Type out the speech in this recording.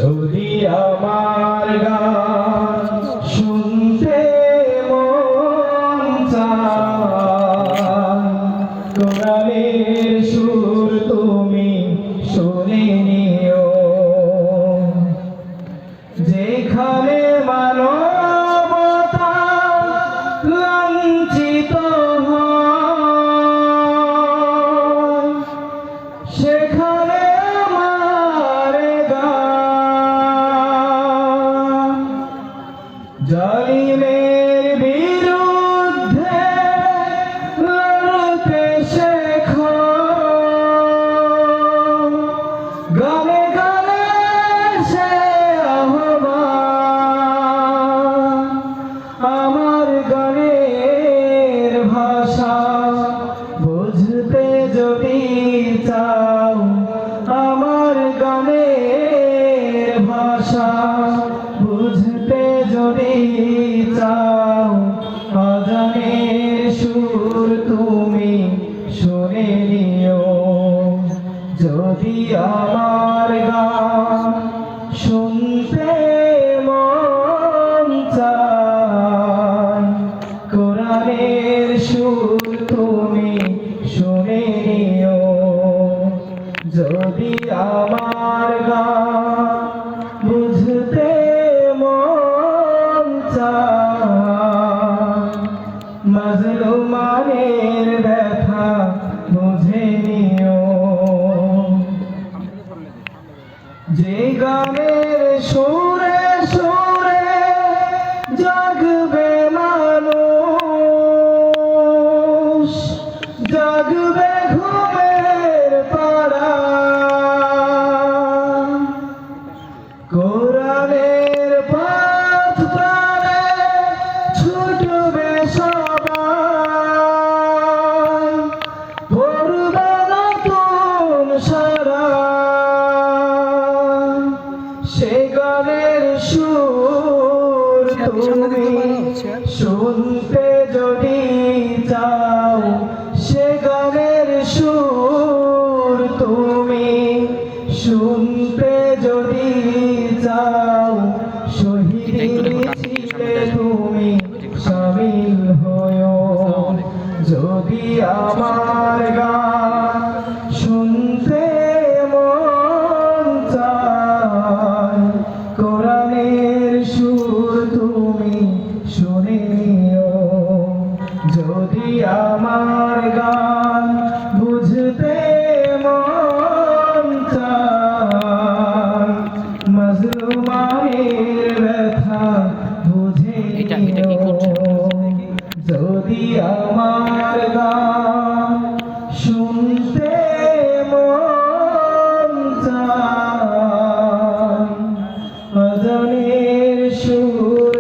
যদি আমার গান শুনতে মন চায়, কোরআনের সুর তুমি শুনে নিও। যেখানে মানবতা লাঞ্ছিত হয়, সেখানে আমার গান জালিমের বিরুদ্ধে লড়তে শেখো। গানে গানে সে আহ্বান, আমার গানের ভাষা বুঝতে যদি চাও, আমার গানের ভাষা বুঝতে যদি চাও, আজানের সুর তুমি শুনে নিও। যদি আমার গান শুনতে মন চায়, কোরআনের সুর তুমি শুনে নিও। যদি আমার গান বুঝতে মন চায়, মাজলুমানের ব্যথা বুঝে নিও। যে গানের সুরে সুরে জাগবে মানুষ, জাগবে ঘুমের পাড়া, কোরআনের পথ প্রাণে ছুটবে সবাই, পড়বে নতুন সারা। সে গানের সুর তুমি শুনতে যদি চাও, সে গানের সুর তুমি শুনতে যদি চাও, শহীদ মিছিলে তুমি শামিল হয়ো। যদি আমার গান শুনতে মন চায়, কোরআনের সুর তুমি শুনে নিও। যদি আমার গান বুঝতে মন চায়, মাজলুমানের ব্যথা বুঝে নিও। যদি আমার গান শুনতে মন চায়, আজানের সুর